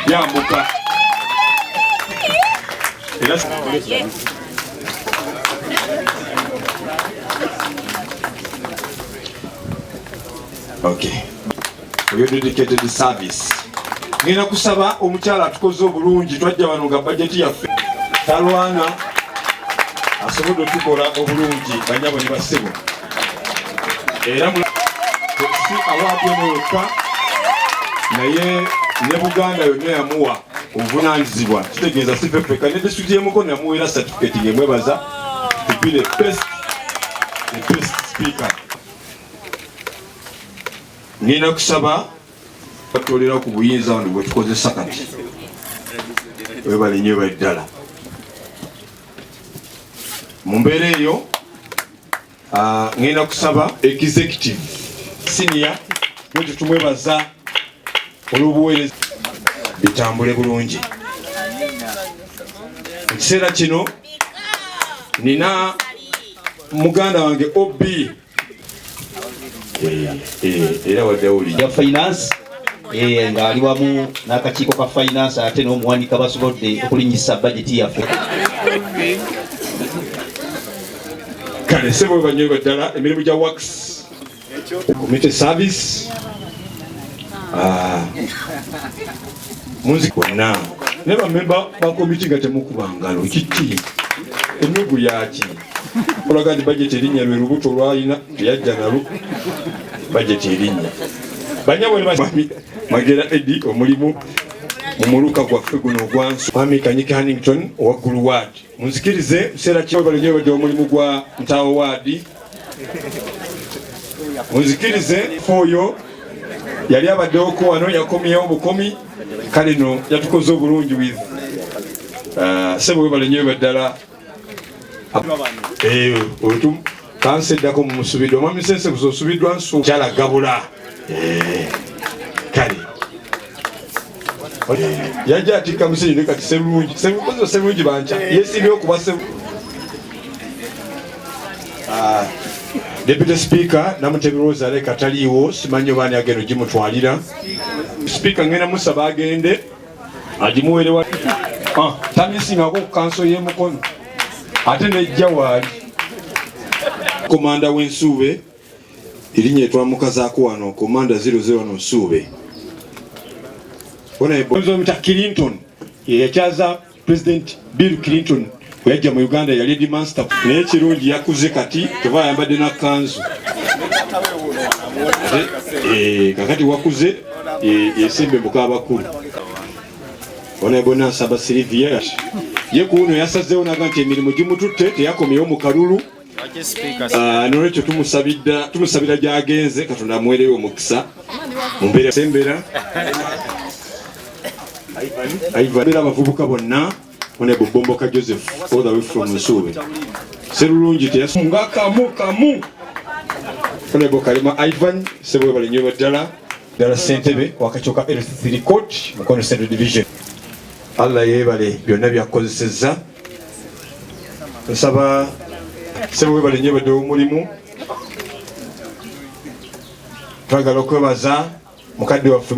yambuka era okay we dedicated service ngena kusaba omukyala atukoze obulungi twajja wano nga budget yaffe talwana asobodde tukola obulungi banyabo ne basebo era si awaadi omweka naye ne Buganda yonna yamuwa obuvunanyizibwa kitegeeza si fefeka ne disitulikiti y'Emukono yamuweera certificate ng'emwebaza to be the best speaker. Ngenda kusaba batolera ku buyinza wano bwe tukozesa kati webale nnyo baddala mu mbeera eyo. Ngenda kusaba executive senior bwe tumwebaza olw'obuweereza bitambule bulungi. Mu kiseera kino nina muganda wange OB era wadawuli ya finance nga ali wamu n'akakiiko ka finance ate n'omuwanika basobodde okulinyisa budget yaffe. kale sebo banywe baddala emirimu gya works community service munzi konna ne bamemba ba committee nga temukubangalo kiki enyugu yaki olaga ndi budget erinnya lwe lubuto lwalina teyajja nalo budget erinnya banyabwe magera edi omulimu mumuluka gwaffe guno ogwansu Mwami Kanyike Hannington owaggulu ward munzikirize kiseera kyo balenyewe badde omulimu gwa Ntaawo ward munzikirize foyo yali abaddewoko wano yakomyewo bukomi kale no yatukoze obulungi with sebo balenyewe baddala otu kanseddako mu musubiddwa Mwami Sense kuzosubiddwa nsu kyala gabula kale yajja atika musenyi kati serungi banca yesibye okuba Deputy Speaker Namutebi Rose aleka taliiwo simanyi baani agendo gimutwalira Speaker ngenda musaba agende agimuwerewa tamisingako ku kanso y'Emukono ate nejja waali komanda w'ensuube erinnya etwamukazaako wano komanda 001 Nsuube Mr. Clinton yakyaza President Bill Clinton yajja mu Uganda yali di master naye kirungi yakuze kati teva yambadde na kanzu kakati wakuze yesembe mbuka abakulu ona saba Sylvia ye kuno yasazeewo naga nti emirimu gimututte teyakomyewo mu kalulu nolwekyo tumusabira gy'agenze Katonda amuweereyo omukisa mu mbeera sembera Ivan abavubuka bonna Honorable Bomboka Joseph all the way from Nsuube serulungi teyasunga kamu Honorable Kalima Ivan sebo balenyewe baddala ddala Ssentebe wakakyuka L3 Court Mukono Central Division Allah yeebale byonna byakozesezza nsaba sebo balenyewe badde omulimu twagala okwebaza mukadde waffe